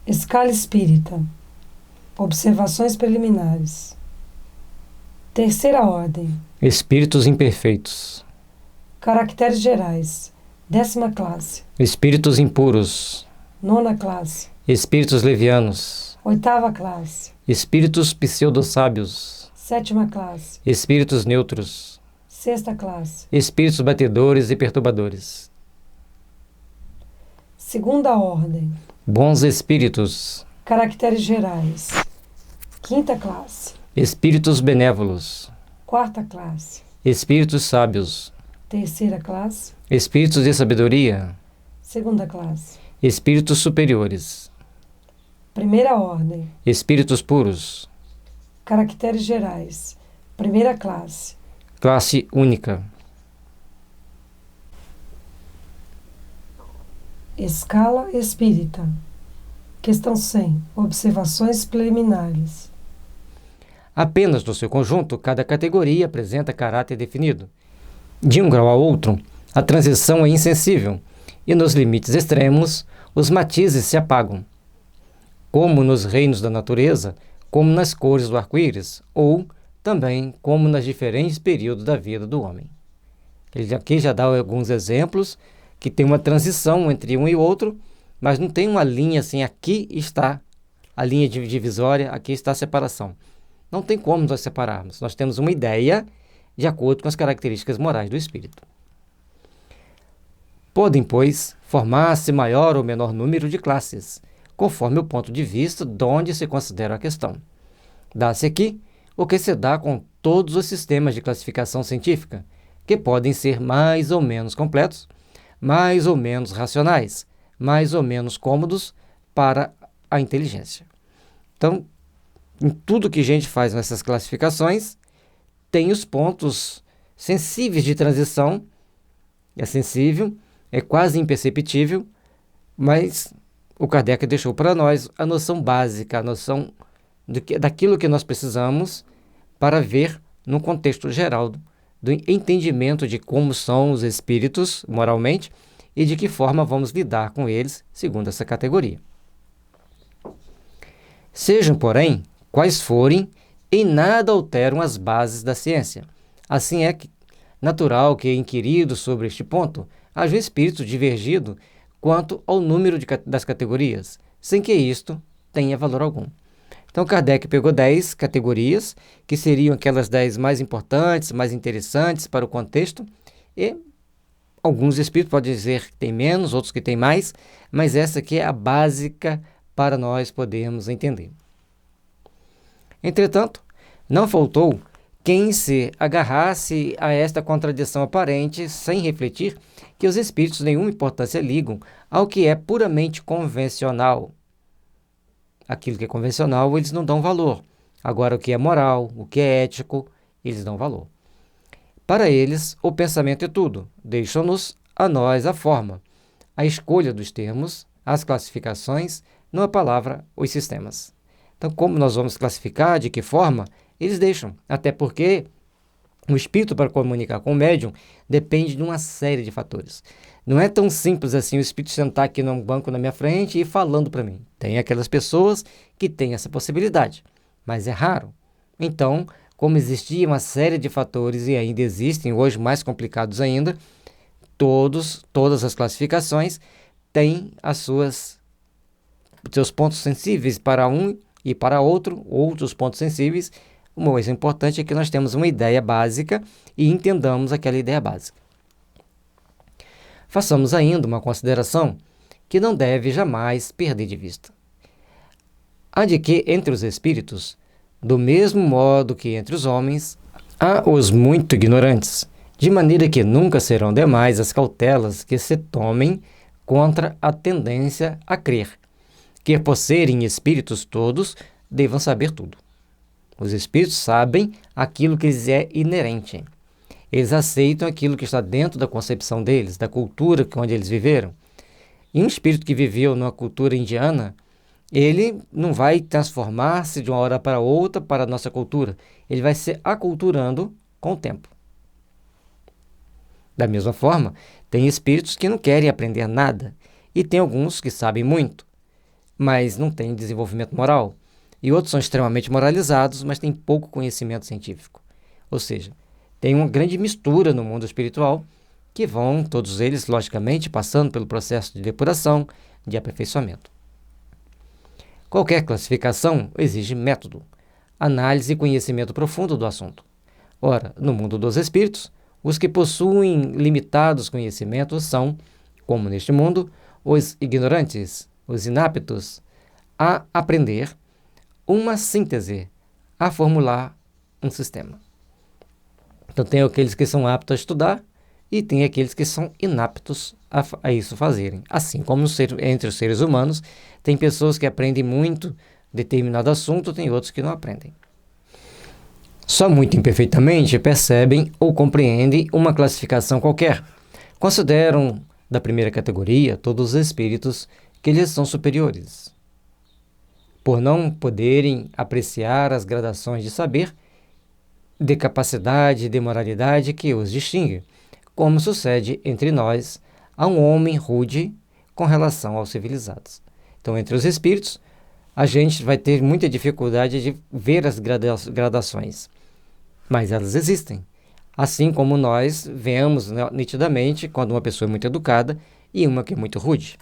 Escala espírita. Observações preliminares. Terceira ordem. Espíritos imperfeitos. Caracteres gerais. 10ª classe. Espíritos impuros. 9ª classe. Espíritos levianos. 8ª classe. Espíritos pseudo-sábios. 7ª classe. Espíritos neutros. 6ª classe. Espíritos batedores e perturbadores. Segunda ordem. Bons espíritos. Caracteres gerais. 5ª classe. Espíritos benévolos. 4ª classe. Espíritos sábios. Terceira classe. Espíritos de sabedoria. 2ª classe. Espíritos superiores. Primeira ordem. Espíritos puros. Caracteres gerais. Primeira classe. Classe única. Escala espírita. Questão 100. Observações preliminares. Apenas no seu conjunto, cada categoria apresenta caráter definido. De um grau ao outro, a transição é insensível, e nos limites extremos, os matizes se apagam. Como nos reinos da natureza, como nas cores do arco-íris, ou também como nos diferentes períodos da vida do homem. Ele aqui já dá alguns exemplos que tem uma transição entre um e outro, mas não tem uma linha assim, aqui está a linha divisória, aqui está a separação. Não tem como nós separarmos. Nós temos uma ideia de acordo com as características morais do espírito. Podem, pois, formar-se maior ou menor número de classes, conforme o ponto de vista de onde se considera a questão. Dá-se aqui o que se dá com todos os sistemas de classificação científica, que podem ser mais ou menos completos, mais ou menos racionais, mais ou menos cômodos para a inteligência. Então, em tudo que a gente faz nessas classificações, tem os pontos sensíveis de transição. É sensível, é quase imperceptível, mas o Kardec deixou para nós a noção básica, a noção daquilo que nós precisamos para ver no contexto geral do entendimento de como são os espíritos moralmente e de que forma vamos lidar com eles segundo essa categoria. Sejam, porém, quais forem, em nada alteram as bases da ciência. Assim é natural que, inquirido sobre este ponto, haja um espírito divergido quanto ao número das categorias, sem que isto tenha valor algum. Então, Kardec pegou 10 categorias, que seriam aquelas 10 mais importantes, mais interessantes para o contexto, e alguns espíritos podem dizer que tem menos, outros que tem mais, mas essa aqui é a básica para nós podermos entender. Entretanto, não faltou quem se agarrasse a esta contradição aparente sem refletir que os espíritos nenhuma importância ligam ao que é puramente convencional. Aquilo que é convencional, eles não dão valor. Agora, o que é moral, o que é ético, eles dão valor. Para eles, o pensamento é tudo. Deixam-nos a nós a forma, a escolha dos termos, as classificações, não a palavra, os sistemas. Então, como nós vamos classificar, de que forma, eles deixam. Até porque o espírito, para comunicar com o médium, depende de uma série de fatores. Não é tão simples assim o espírito sentar aqui num banco na minha frente e ir falando para mim. Tem aquelas pessoas que têm essa possibilidade, mas é raro. Então, como existia uma série de fatores e ainda existem, hoje mais complicados ainda, todas as classificações têm seus pontos sensíveis para um e para outro, outros pontos sensíveis. O mais importante é que nós temos uma ideia básica e entendamos aquela ideia básica. Façamos ainda uma consideração que não deve jamais perder de vista. A de que entre os espíritos, do mesmo modo que entre os homens, há os muito ignorantes, de maneira que nunca serão demais as cautelas que se tomem contra a tendência a crer, que por serem espíritos todos, devam saber tudo. Os espíritos sabem aquilo que lhes é inerente. Eles aceitam aquilo que está dentro da concepção deles, da cultura onde eles viveram. E um espírito que viveu numa cultura indiana, ele não vai transformar-se de uma hora para outra para a nossa cultura. Ele vai se aculturando com o tempo. Da mesma forma, tem espíritos que não querem aprender nada, e tem alguns que sabem muito. mas não têm desenvolvimento moral. E outros são extremamente moralizados, mas têm pouco conhecimento científico. Ou seja, tem uma grande mistura no mundo espiritual, que vão, todos eles, logicamente, passando pelo processo de depuração, de aperfeiçoamento. Qualquer classificação exige método, análise e conhecimento profundo do assunto. Ora, no mundo dos espíritos, os que possuem limitados conhecimentos são, como neste mundo, os ignorantes, os inaptos a aprender uma síntese, a formular um sistema. Então, tem aqueles que são aptos a estudar e tem aqueles que são inaptos a isso fazerem. Assim como entre os seres humanos, tem pessoas que aprendem muito determinado assunto, tem outros que não aprendem. Só muito imperfeitamente percebem ou compreendem uma classificação qualquer. Consideram da primeira categoria todos os espíritos que lhes são superiores, por não poderem apreciar as gradações de saber, de capacidade e de moralidade que os distingue, como sucede entre nós a um homem rude com relação aos civilizados. Então, entre os espíritos, a gente vai ter muita dificuldade de ver as gradações, mas elas existem. Assim como nós vemos nitidamente quando uma pessoa é muito educada e uma que é muito rude.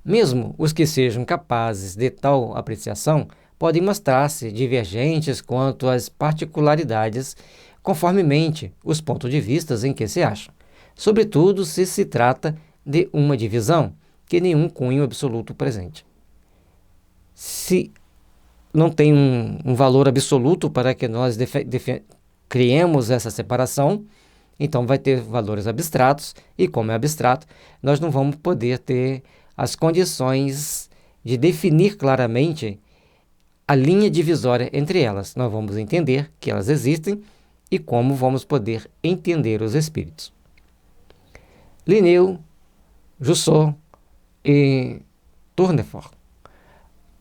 Mesmo os que sejam capazes de tal apreciação podem mostrar-se divergentes quanto às particularidades, conformemente os pontos de vista em que se acham, sobretudo se se trata de uma divisão que nenhum cunho absoluto presente. Se não tem um valor absoluto para que nós criemos essa separação, então vai ter valores abstratos, e como é abstrato, nós não vamos poder ter as condições de definir claramente a linha divisória entre elas. Nós vamos entender que elas existem e como vamos poder entender os espíritos. Linneu, Rousseau e Tournefort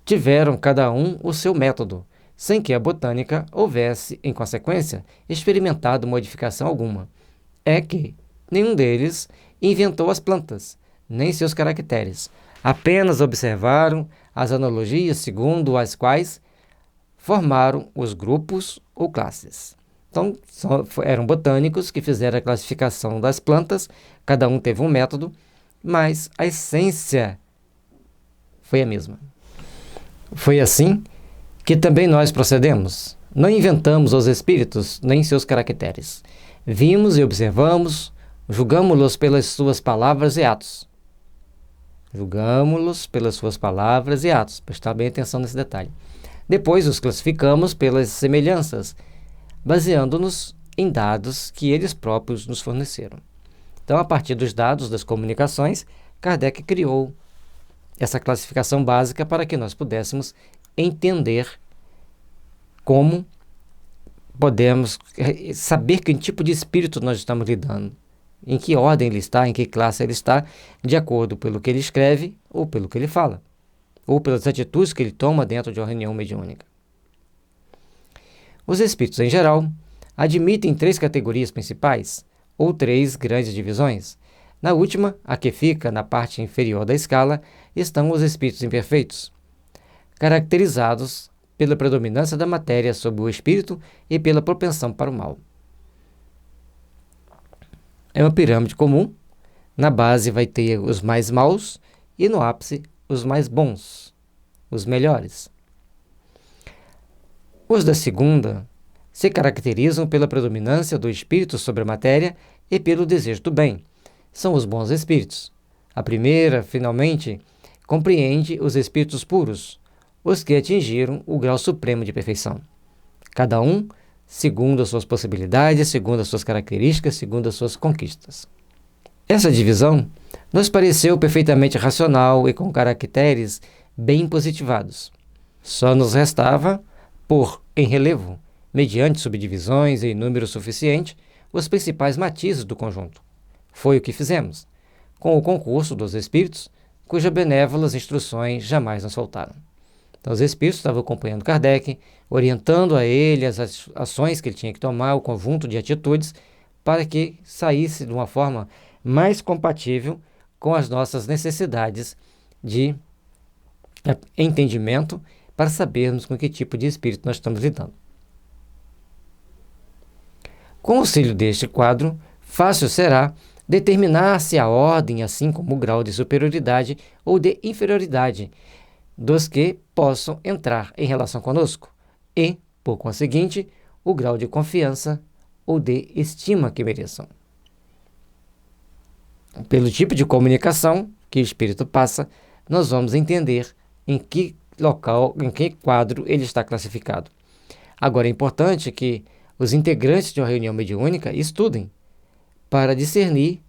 tiveram cada um o seu método, sem que a botânica houvesse, em consequência, experimentado modificação alguma. É que nenhum deles inventou as plantas, nem seus caracteres. Apenas observaram as analogias segundo as quais formaram os grupos ou classes. Então, eram botânicos que fizeram a classificação das plantas, cada um teve um método, mas a essência foi a mesma. Foi assim que também nós procedemos. Não inventamos os espíritos nem seus caracteres. Vimos e observamos, julgamo-los pelas suas palavras e atos. Julgamo-los pelas suas palavras e atos. Prestar bem atenção nesse detalhe. Depois os classificamos pelas semelhanças, baseando-nos em dados que eles próprios nos forneceram. Então, a partir dos dados das comunicações, Kardec criou essa classificação básica para que nós pudéssemos entender como podemos saber que tipo de espírito nós estamos lidando, em que ordem ele está, em que classe ele está, de acordo pelo que ele escreve ou pelo que ele fala, ou pelas atitudes que ele toma dentro de uma reunião mediúnica. Os espíritos, em geral, admitem 3 categorias principais, ou 3 grandes divisões. Na última, a que fica na parte inferior da escala, estão os espíritos imperfeitos, caracterizados pela predominância da matéria sobre o espírito e pela propensão para o mal. É uma pirâmide comum. Na base vai ter os mais maus e no ápice os mais bons, os melhores. Os da segunda se caracterizam pela predominância do espírito sobre a matéria e pelo desejo do bem. São os bons espíritos. A primeira, finalmente, compreende os espíritos puros, os que atingiram o grau supremo de perfeição. Cada um segundo as suas possibilidades, segundo as suas características, segundo as suas conquistas. Essa divisão nos pareceu perfeitamente racional e com caracteres bem positivados. Só nos restava pôr em relevo, mediante subdivisões em número suficiente, os principais matizes do conjunto. Foi o que fizemos, com o concurso dos espíritos, cujas benévolas instruções jamais nos faltaram. Então, os espíritos estavam acompanhando Kardec, orientando a ele as ações que ele tinha que tomar, o conjunto de atitudes, para que saísse de uma forma mais compatível com as nossas necessidades de entendimento para sabermos com que tipo de espírito nós estamos lidando. Com o auxílio deste quadro, fácil será determinar se a ordem, assim como o grau de superioridade ou de inferioridade dos que possam entrar em relação conosco e, por conseguinte, o grau de confiança ou de estima que mereçam. Pelo tipo de comunicação que o espírito passa, nós vamos entender em que local, em que quadro ele está classificado. Agora, é importante que os integrantes de uma reunião mediúnica estudem para discernir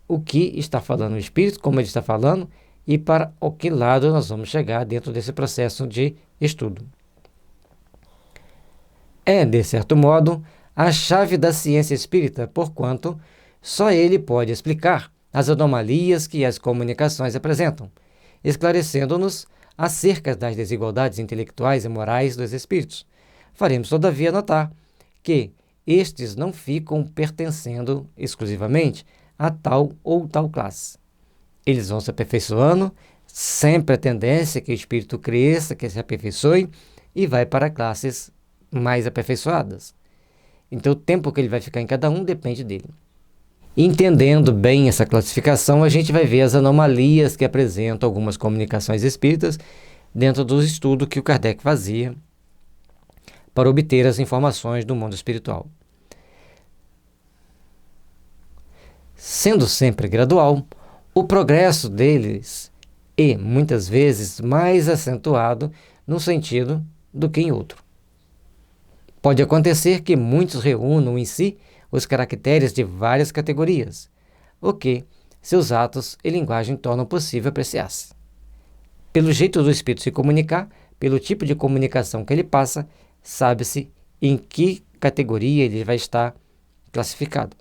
o que está falando o espírito, como ele está falando, e para o que lado nós vamos chegar dentro desse processo de estudo. É, de certo modo, a chave da ciência espírita, porquanto só ele pode explicar as anomalias que as comunicações apresentam, esclarecendo-nos acerca das desigualdades intelectuais e morais dos espíritos. Faremos, todavia, notar que estes não ficam pertencendo exclusivamente a tal ou tal classe. Eles vão se aperfeiçoando, sempre a tendência é que o espírito cresça, que se aperfeiçoe e vai para classes mais aperfeiçoadas. Então, o tempo que ele vai ficar em cada um depende dele. Entendendo bem essa classificação, a gente vai ver as anomalias que apresentam algumas comunicações espíritas dentro do estudo que o Kardec fazia para obter as informações do mundo espiritual. Sendo sempre gradual, o progresso deles é, muitas vezes, mais acentuado num sentido do que em outro. Pode acontecer que muitos reúnam em si os caracteres de várias categorias, o que seus atos e linguagem tornam possível apreciar-se. Pelo jeito do espírito se comunicar, pelo tipo de comunicação que ele passa, sabe-se em que categoria ele vai estar classificado.